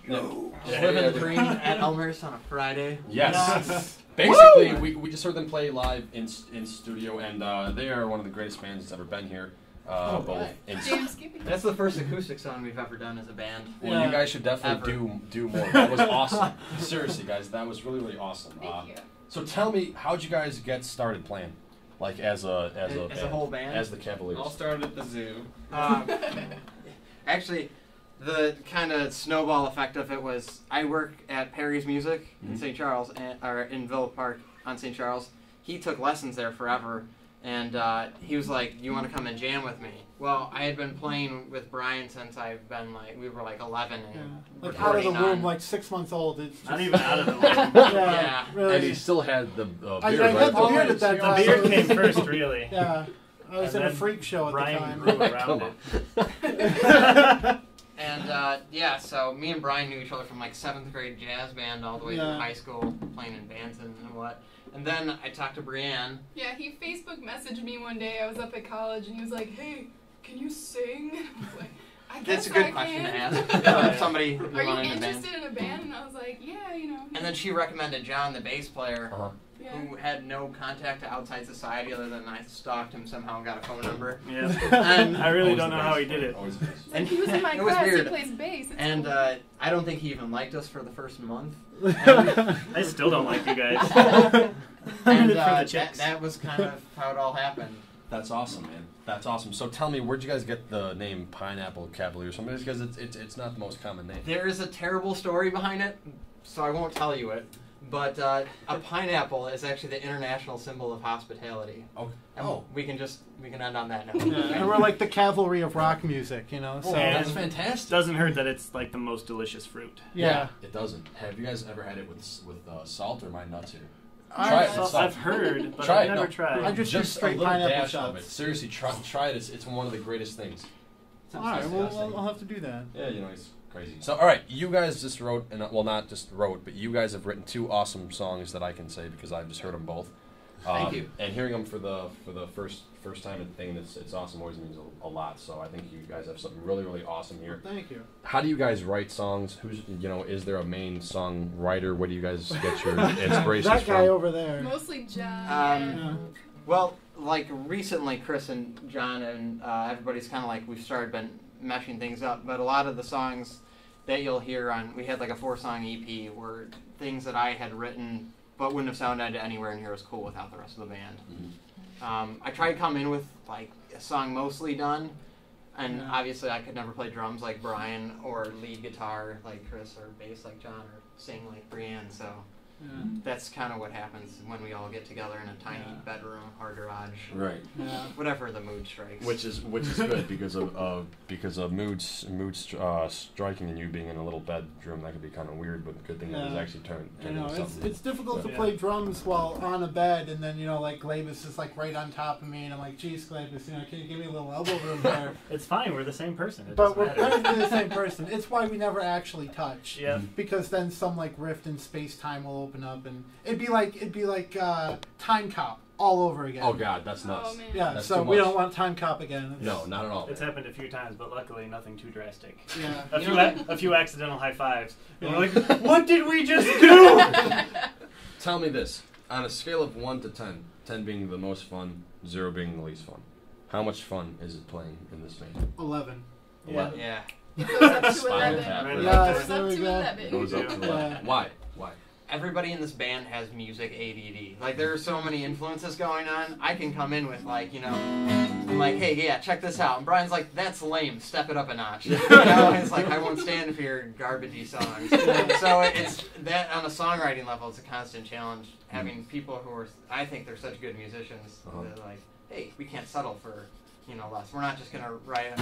No. Living the dream at Elmer's on a Friday. Yes. Basically, we just heard them play live in studio, and they are one of the greatest bands that's ever been here. That's the first acoustic song we've ever done as a band. Well, you guys should definitely do more. That was awesome. Seriously, guys, that was really, really awesome. Thank you. So tell me, how'd you guys get started playing? Like as a whole band? As the Cavaliers. All started at the zoo. Actually, the kind of snowball effect of it was I work at Perry's Music in St. Charles, or in Villa Park on St. Charles. He took lessons there forever, and he was like, "You want to come and jam with me?" Well, I had been playing with Brian since I've been we were like 11 and like out of the womb, like 6 months old. It's just not even out of the womb. Yeah, really. And he still had the beard. I had the beard at that time. The beard came first, really. Yeah, I was in a freak show at the time. Brian grew around it. And yeah, so me and Brian knew each other from like 7th grade jazz band all the way through high school, playing in bands and what. And then I talked to Brianne. Yeah, he Facebook messaged me one day. I was up at college, and he was like, "Hey, can you sing?" And I was like, "I guess That's a good I question can. to ask. Somebody who Are you wanted a band. interested in a band? And I was like, "Yeah, you know." And then she recommended John, the bass player, Yeah. who had no contact to outside society other than I stalked him somehow and got a phone number. Yeah. And I really don't know how he did it. And He was in my it was class. weird. He plays bass. It's And cool. I don't think he even liked us for the first month. I still don't like you guys. And For the chicks. that was kind of how it all happened. That's awesome, man. That's awesome. So tell me, where'd you guys get the name Pineapple Cavaliers? Because it's not the most common name. There is a terrible story behind it, so I won't tell you it. But a pineapple is actually the international symbol of hospitality. And we can end on that note. And we're like the cavalry of rock music, you know. So that's fantastic. Doesn't hurt that it's like the most delicious fruit. Yeah. It doesn't. Have you guys ever had it with salt, or am I nuts here? I've heard, but I've never tried. I just use straight a little pineapple dash shots. of it. Seriously, try it. It's one of the greatest things. All right, well, I'll have to do that. Yeah, you know, it's crazy. So, all right, you guys just wrote, and well, not just wrote, but you guys have written 2 awesome songs that I can say because I've just heard them both. Thank you. And hearing them for the first time and thing, it's awesome. Always means a lot. So I think you guys have something really, really awesome here. Thank you. How do you guys write songs? Is there a main songwriter? Where do you guys get your inspirations That guy from? over there. Mostly John. Well, like recently, Chris and John and everybody's kind of like we've been meshing things up. But a lot of the songs that you'll hear we had like a 4-song EP were things that I had written, but wouldn't have sounded anywhere in here as cool without the rest of the band. I tried to come in with like a song mostly done, and obviously I could never play drums like Brian, or lead guitar like Chris, or bass like John, or sing like Brianne. So that's kind of what happens when we all get together in a tiny bedroom or garage, Right. whatever the mood strikes. Which is good because of moods striking and you being in a little bedroom. That could be kind of weird, but good thing that it's actually turned into something. It's difficult to play drums while on a bed, and then like Glabus is like right on top of me, and I'm like, "Geez, Glabus, can you give me a little elbow room there?" It's fine. We're the same person. But we're technically the same person. It's why we never actually touch. Yeah. Because then some like rift in space time will open up, and it'd be like Time Cop all over again. Oh God, that's nuts. Oh, man. Yeah, That's so too we much. don't want Time Cop again. No, not at all. It's happened a few times, but luckily nothing too drastic. Yeah. A few accidental high fives. And we're like, what did we just do? Tell me this: on a scale of 1 to 10, 10 being the most fun, 0 being the least fun, how much fun is it playing in this band? 11. Yeah. It goes up to Spinal 11. tap. It Yes, goes there up we to go. 11. It goes up to 11. Why? Everybody in this band has music ADD. Like, there are so many influences going on. I can come in with, like, I'm like, hey, yeah, check this out. And Brian's like, that's lame. Step it up a notch. It's like, I won't stand for your garbagey songs. So it's that on a songwriting level, it's a constant challenge. Having people who I think they're such good musicians. They're like, hey, we can't settle for, less. We're not just going to write it,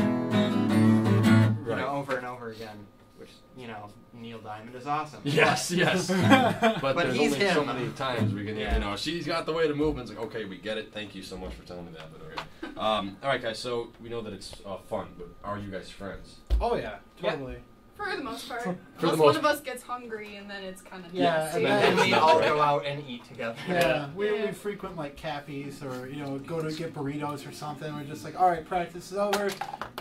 over and over again. Which, Neil Diamond is awesome. Yes. But there's he's only so him. many times we can, she's got the way to move. And it's like, okay, we get it. Thank you so much for telling me that. But okay. All right, guys. So we know that it's fun, but are you guys friends? Oh yeah, totally. For the most part. For the Unless most one of us gets hungry, and then it's kind of and then we not all right. go out and eat together. Yeah, we frequent like Cappies or go to get burritos or something. We're just like, all right, practice is over.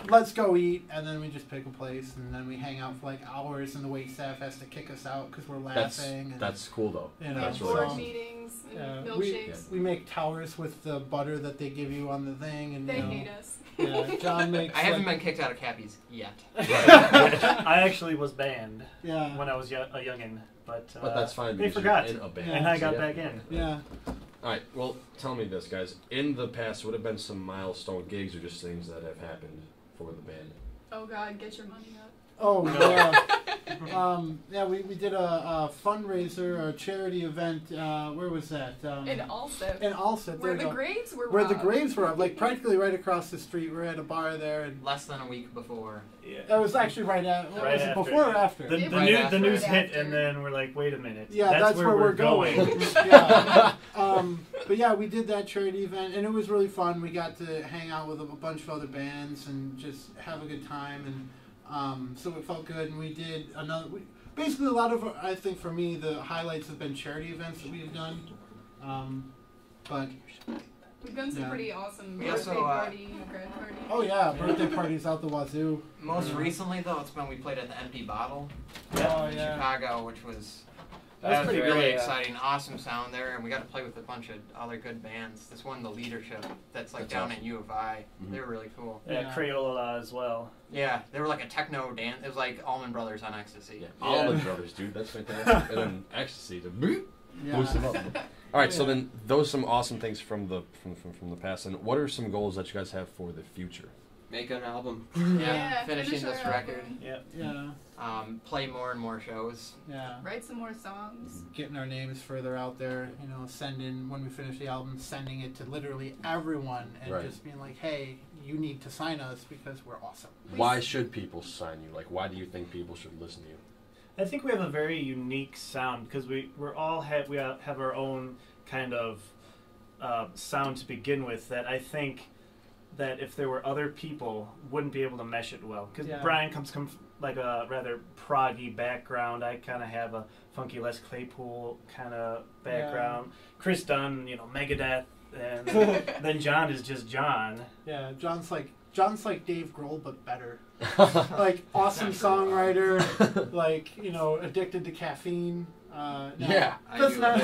let's go eat, and then we just pick a place, and then we hang out for like hours, and the wait staff has to kick us out because we're laughing. That's cool though. You We know, have That's really board awesome. meetings and Yeah, milkshakes. we make towers with the butter that they give you on the thing, and They you know, hate us. Yeah, John makes. I haven't like, been kicked out of Cappy's yet. I actually was banned Yeah. when I was a youngin', but that's fine. they because forgot, you're in a band. Yeah. and I got Yeah. back in. Yeah. All right. Well, tell me this, guys. In the past, would have been some milestone gigs or just things that have happened for the band. Oh God, get your money up. Oh yeah. Yeah, we did a fundraiser or a charity event. Where was that? And also, In Alsip. where there the you go. graves were Where the robbed. graves were, like practically right across the street. We're at a bar there, and Less than a week before. that was actually right at. Right was it after. before or after? The, Right the after. news Right hit, after. and then we're like, wait a minute. Yeah, that's where we're going. Yeah. But yeah, we did that charity event, and it was really fun. We got to hang out with a bunch of other bands and just have a good time, and so it felt good. And we did another. Basically, a lot of I think for me the highlights have been charity events that we've done. But We've done some Yeah. pretty awesome We birthday also, party, grad party. oh yeah, birthday parties out the wazoo. Most recently, though, it's when we played at the Empty Bottle Oh in yeah. Chicago, which was That was really very, exciting. Awesome sound there, and we got to play with a bunch of other good bands. This one, the Leadership, that's like That's down awesome. at U of I. Mhm. They were really cool. Yeah, Yeah. Crayola as well. Yeah, they were like a techno dance. It was like Allman Brothers on ecstasy. Yeah. Allman Brothers, dude. That's fantastic. And then ecstasy to boop. Boost them up. All right, so then those are some awesome things from the past. And what are some goals that you guys have for the future? Make an album. Yeah, finishing finish this our record. album, Yeah. Yeah. Play more and more shows. Yeah. Write some more songs. Getting our names further out there, you know, sending when we finish the album, sending it to literally everyone, and Right. just being like, "Hey, you need to sign us because we're awesome." Why should people sign you? Like, why do you think people should listen to you? I think we have a very unique sound because we have our own kind of sound to begin with that I think that if there were other people wouldn't be able to mesh it well because Yeah. Brian comes from like a rather proggy background. I kind of have a funky Les Claypool kind of background. Chris Dunn, Megadeth, and then John is just John. Yeah, John's like Dave Grohl but better. Like awesome songwriter, like addicted to caffeine. No, Yeah. that's I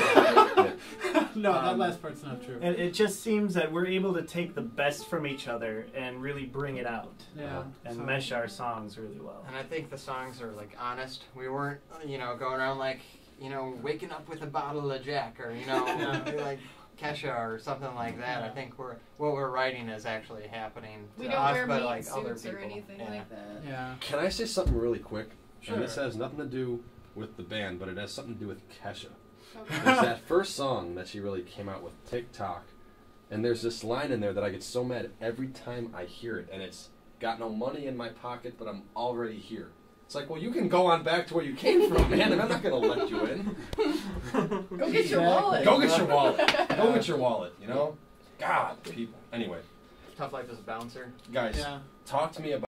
do. not. No, that last part's not true. And it just seems that we're able to take the best from each other and really bring it out Yeah, and so- mesh our songs really well. And I think the songs are like honest. We weren't, going around like, waking up with a bottle of Jack or, like Kesha or something like that. I think what we're writing is actually happening to We don't us, wear but meat like other suits people. or anything Yeah. like that. Yeah. Can I say something really quick? Sure. And this has nothing to do with the band, but it has something to do with Kesha. Okay. There's that first song that she really came out with, TikTok, and there's this line in there that I get so mad every time I hear it, and it's, got no money in my pocket, but I'm already here. It's like, well, you can go on back to where you came from, man, and I'm not going to let you in. Go get your wallet. Go get your wallet. Go get your wallet, God, people. Anyway, Tough Life as a Bouncer. guys, Yeah. talk to me about